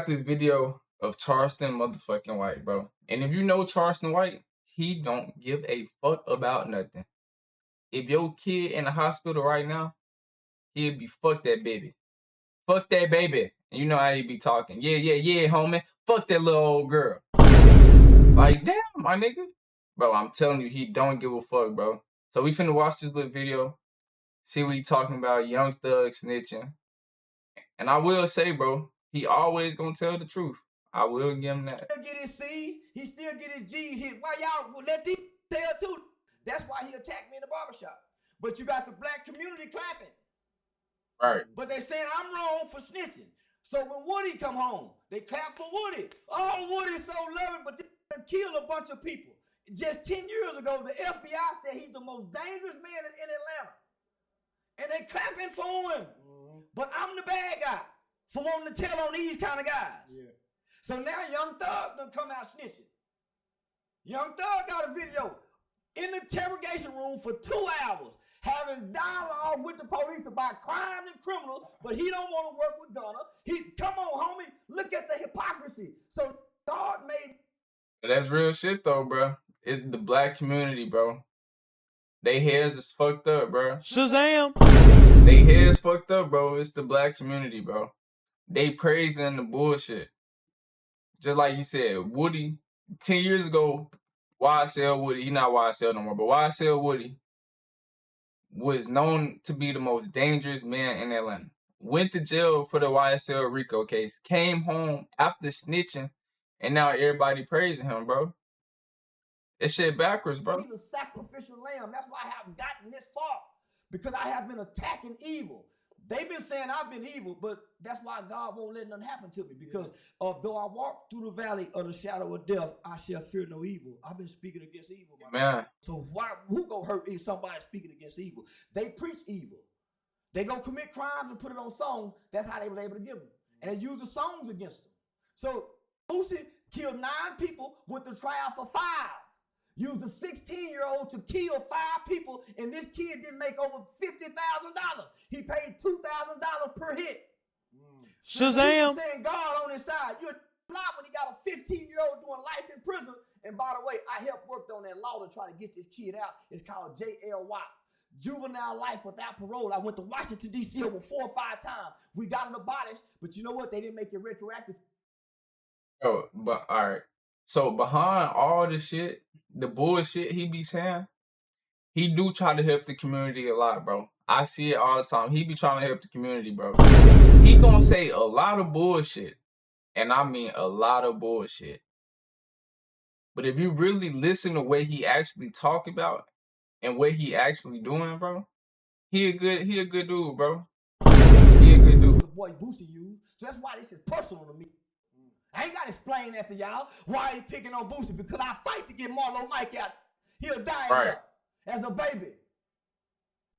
got this video of Charleston motherfucking White, bro. And if you know Charleston White, he don't give a fuck about nothing. If your kid in the hospital right now, he'd be fuck that baby. Fuck that baby. And you know how he be talking. Yeah, yeah, yeah, homie. Fuck that little old girl. Like, damn, my nigga. Bro, I'm telling you, he don't give a fuck, bro. So we finna watch this little video, see what he talking about, Young Thug snitching. And I will say, bro, he always gonna tell the truth. I will give him that. Still get his C's, he still get his G's hit. Why y'all let these tell too? That's why he attacked me in the barbershop. But you got the black community clapping. Right. But they saying I'm wrong for snitching. So when Woody come home, they clap for Woody. Oh, Woody's so loving, but they killed a bunch of people. Just 10 years ago, the FBI said he's the most dangerous man in Atlanta. And they clapping for him. Mm-hmm. But I'm the bad guy for wanting to tell on these kind of guys. Yeah. So now Young Thug done come out snitching. Young Thug got a video in the interrogation room for 2 hours having dialogue with the police about crime and criminals, but he don't want to work with Gunna. Come on, homie, look at the hypocrisy. So God made... That's real shit, though, bro. It's the black community, bro. They heads is fucked up, bro. Shazam! They heads fucked up, bro. It's the black community, bro. They praising the bullshit. Just like you said, Woody, 10 years ago, YSL Woody, he not YSL no more, but YSL Woody was known to be the most dangerous man in Atlanta. Went to jail for the YSL Rico case, came home after snitching, and now everybody praising him, bro. That shit backwards, bro. He's a sacrificial lamb. That's why I haven't gotten this far. Because I have been attacking evil. They've been saying I've been evil, but that's why God won't let nothing happen to me. Because though I walk through the valley of the shadow of death, I shall fear no evil. I've been speaking against evil, man. So who gonna hurt somebody speaking against evil? They preach evil. They go commit crimes and put it on songs. That's how they were able to get them. And they use the songs against them. So Boosie killed 9 people, went to trial for 5. Used a 16-year-old to kill 5 people, and this kid didn't make over $50,000. He paid $2,000 per hit. Shazam! Saying God on his side. You're not when he got a 15-year-old doing life in prison. And by the way, I helped work on that law to try to get this kid out. It's called JLY, Juvenile Life Without Parole. I went to Washington, D.C. over 4 or 5 times. We got it abolished, but you know what? They didn't make it retroactive. Oh, but all right. So behind all the shit, the bullshit he be saying, he do try to help the community a lot, bro. I see it all the time. He be trying to help the community, bro. He gonna say a lot of bullshit, and I mean a lot of bullshit. But if you really listen to what he actually talk about and what he actually doing, bro, he a good dude, bro. He a good dude. Boy, Boosie used. So that's why this is personal to me. I ain't got to explain that to y'all. Why he picking on Boosie? Because I fight to get Marlo Mike out. He'll die as a baby.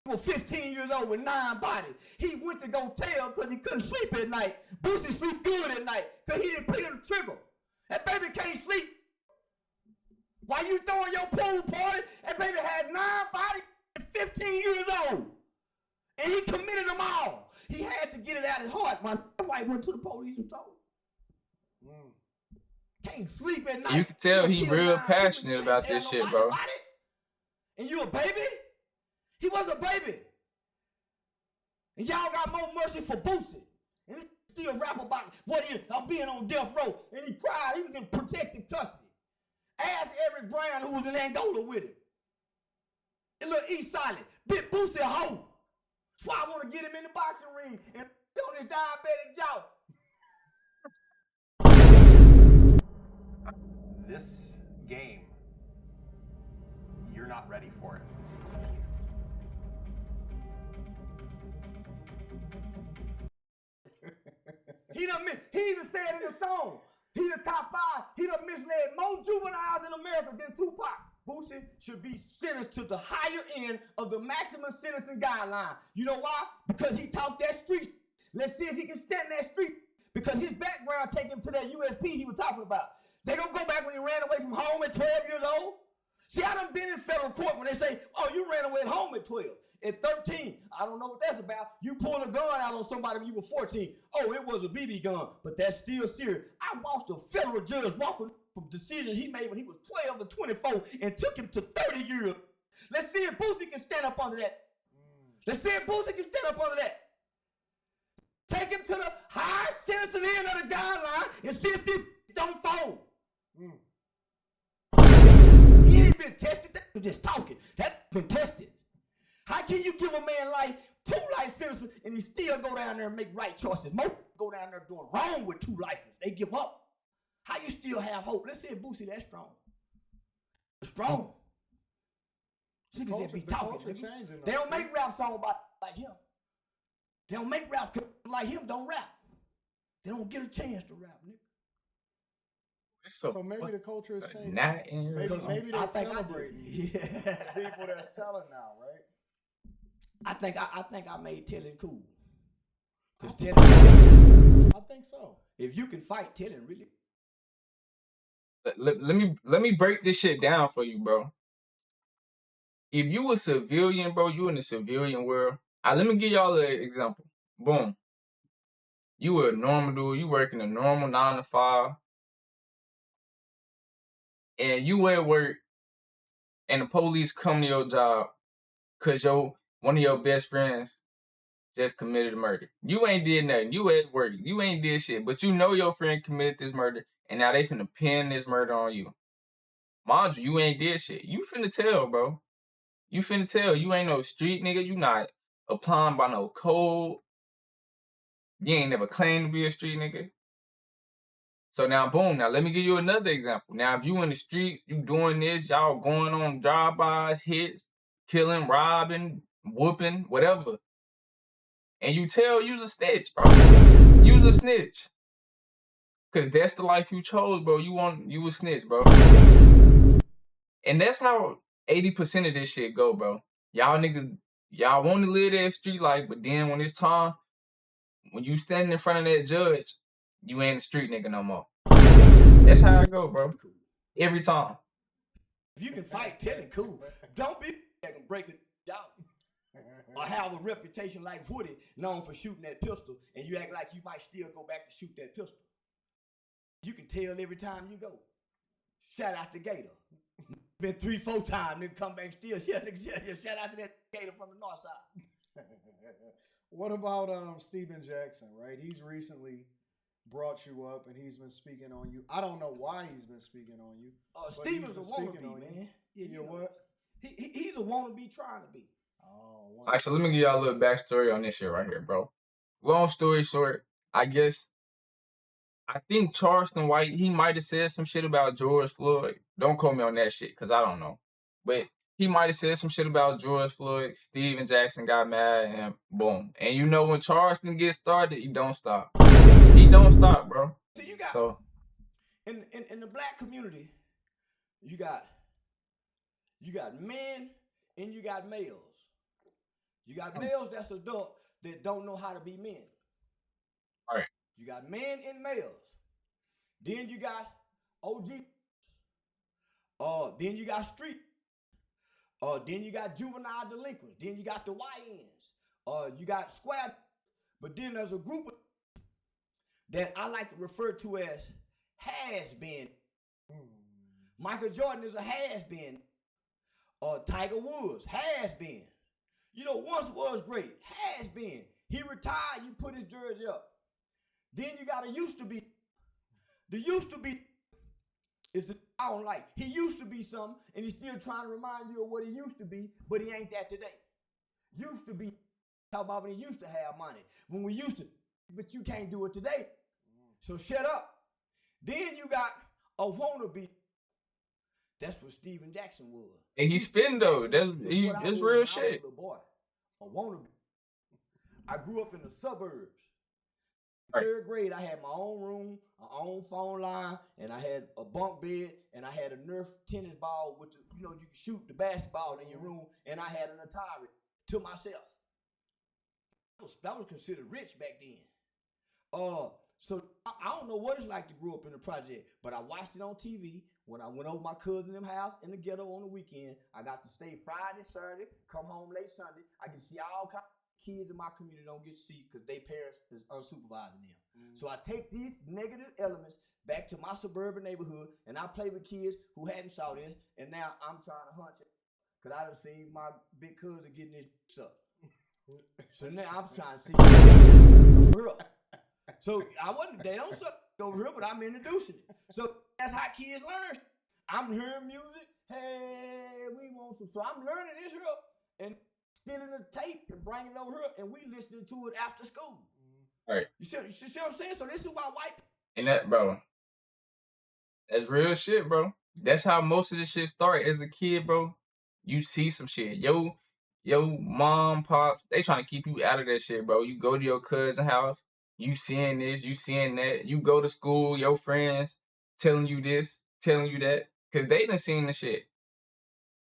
He was 15 years old with 9 bodies. He went to go tell because he couldn't sleep at night. Boosie sleep good at night because he didn't pull the trigger. That baby can't sleep. While you throwing your pool party, that baby had 9 bodies at 15 years old. And he committed them all. He had to get it out of his heart. My wife went to the police and told him. Can't sleep at night. You can tell he real passionate about this shit, bro. And you a baby? He was a baby. And y'all got more mercy for Boosie. And he still rap about what I'm being on death row. And he cried. He was in protective custody. Ask Eric Brown, who was in Angola with him. And look, East Silent. Bit Boosie a hoe. That's why I want to get him in the boxing ring and on his diabetic jaw. This game, you're not ready for it. He even said in the song, he the top 5. He done misled more juveniles in America than Tupac. Boosie should be sentenced to the higher end of the maximum sentencing guideline. You know why? Because he talked that street. Let's see if he can stand that street. Because his background take him to that USP he was talking about. They gonna go back when he ran away from home at 12 years old? See, I done been in federal court when they say, oh, you ran away at home at 12. At 13, I don't know what that's about. You pull a gun out on somebody when you were 14. Oh, it was a BB gun, but that's still serious. I watched a federal judge walking from decisions he made when he was 12 to 24 and took him to 30 years. Let's see if Boosie can stand up under that. Let's see if Boosie can stand up under that. Take him to the high sentencing end of the guideline and see if this don't fold. He ain't been tested. That was just talking. That's been tested. How can you give a man life, 2 life sentences, and he still go down there and make right choices? Most go down there doing wrong with 2 lives. They give up. How you still have hope? Let's see if Boosie that strong. Strong. Niggas just be talking. They don't make rap songs about like him. They don't make rap like him. Don't rap. They don't get a chance to rap, nigga. So maybe the culture is changing. Maybe they're celebrating people that's selling now, right? I think I made telling cool. Cause telling, I think so. If you can fight, telling really. Let me break this shit down for you, bro. If you a civilian, bro, you in the civilian world. Let me give y'all an example. Boom. You a normal dude. You working a normal 9 to 5. And you at work and the police come to your job because one of your best friends just committed a murder. You ain't did nothing. You at work. You ain't did shit. But you know your friend committed this murder and now they finna pin this murder on you. Mind you ain't did shit. You finna tell, bro. You finna tell. You ain't no street nigga. You not applying by no code. You ain't never claimed to be a street nigga. So now, boom, now let me give you another example. Now, if you in the streets, you doing this, y'all going on drive-bys, hits, killing, robbing, whooping, whatever. And you tell, use a snitch, bro. Use a snitch. Because that's the life you chose, bro. You a snitch, bro. And that's how 80% of this shit go, bro. Y'all niggas, y'all want to live that street life, but then when it's time, when you standing in front of that judge, you ain't a street nigga no more. That's how I go, bro. Every time. If you can fight, telling cool. Don't be that can break it down. Or have a reputation like Woody, known for shooting that pistol, and you act like you might still go back to shoot that pistol. You can tell every time you go. Shout out to Gator. Been 3-4 times, nigga come back still. Shout out to that Gator from the north side. What about Steven Jackson, right? He's recently brought you up and he's been speaking on you. I don't know why he's been speaking on you. Steven's a wannabe, man. Yeah, you know what? He's a wannabe trying to be. Oh, Alright, so let me give y'all a little backstory on this shit right here, bro. Long story short, I think Charleston White, he might have said some shit about George Floyd. Don't quote me on that shit, because I don't know. But he might have said some shit about George Floyd. Steven Jackson got mad and boom. And you know when Charleston gets started, he don't stop. He don't stop, bro. So you got in the black community, you got men and you got males. You got males that's adult that don't know how to be men. All right. You got men and males. Then you got OG. Then you got street. Then you got juvenile delinquents. Then you got the YNs. You got squad. But then there's a group of that I like to refer to as has-been. Michael Jordan is a has-been. Tiger Woods, has-been. You know, once was great, has-been. He retired, you put his jersey up. Then you got a used to be. The used to be is the I don't like. He used to be something, and he's still trying to remind you of what he used to be, but he ain't that today. Used to be, talk about when he used to have money. When we used to, but you can't do it today. So shut up. Then you got a wannabe. That's what Steven Jackson was. And he's spin though. That's real shit. Boy, a wannabe. I grew up in the suburbs. Right. 3rd grade, I had my own room, my own phone line, and I had a bunk bed, and I had a Nerf tennis ball with you can shoot the basketball in your room, and I had an Atari to myself. That was considered rich back then. So I don't know what it's like to grow up in the project, but I watched it on TV when I went over my cousin them house in the ghetto on the weekend. I got to stay Friday, Saturday, come home late Sunday. I can see all kinds of kids in my community don't get to see because their parents is unsupervising them. So I take these negative elements back to my suburban neighborhood and I play with kids who hadn't saw this, and now I'm trying to hunt it because I done seen my big cousin getting this up. So now I'm trying to see over here. So they don't suck over here, but I'm introducing it. So that's how kids learn. I'm hearing music. Hey, we want some. So I'm learning this here and stealing the tape and bringing it over here, and we listening to it after school. Right. You see what I'm saying? So this is why white. And that, bro, that's real shit, bro. That's how most of this shit start as a kid, bro. You see some shit. Yo, mom, pops, they trying to keep you out of that shit, bro. You go to your cousin's house, you seeing this, you seeing that. You go to school, your friends telling you this, telling you that, because they done seen the shit.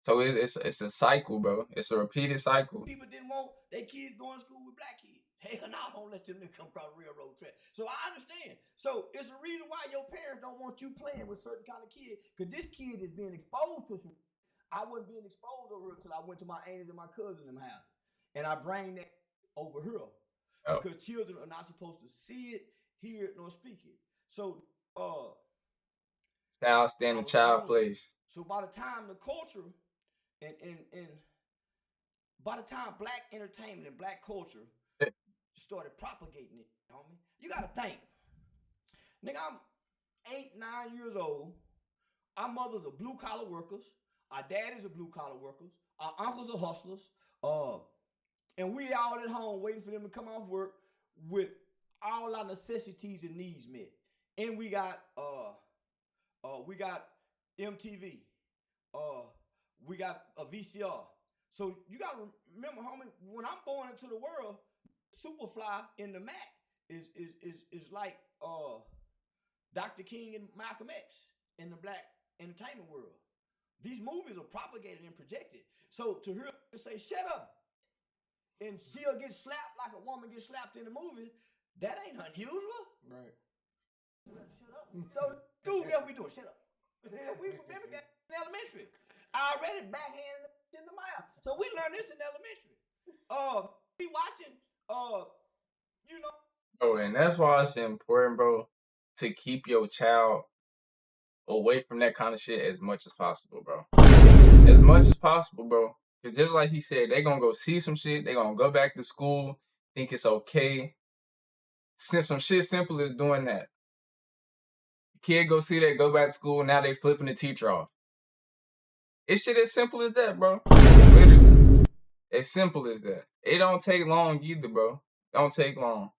So it's a cycle, bro. It's a repeated cycle. People didn't want their kids going to school with black kids. Hell no, I don't let them come across the railroad track. So I understand. So it's a reason why your parents don't want you playing with certain kind of kids, because this kid is being exposed to some. I wasn't being exposed over here until I went to my aunties and my cousins in the house. And I bring that over here. Oh. Because children are not supposed to see it, hear it, nor speak it. So Child stand in child place. So by the time the culture and by the time black entertainment and black culture started propagating it, homie, you gotta think. Nigga, I'm 8, 9 years old. Our mothers are blue collar workers. Our daddies are blue collar workers. Our uncles are hustlers. And we all at home waiting for them to come off work with all our necessities and needs met. And we got MTV. We got a VCR. So you gotta remember, homie, when I'm born into the world, Superfly in the Mac is like Dr. King and Malcolm X in the black entertainment world. These movies are propagated and projected. So to hear her say, shut up, and she'll get slapped like a woman gets slapped in the movie, that ain't unusual. Right. Shut up. So, dude, what we doing? Shut up. We remember that in elementary. I already backhand in the mouth. So we learned this in elementary. We watching, you know. Oh, and that's why it's important, bro, to keep your child away from that kind of shit as much as possible, bro. As much as possible, bro. Because just like he said, they're going to go see some shit. They're going to go back to school, think it's okay. Some shit simple as doing that. Kid go see that, go back to school, now they flipping the teacher off. It's shit as simple as that, bro. Literally. As simple as that. It don't take long either, bro. Don't take long.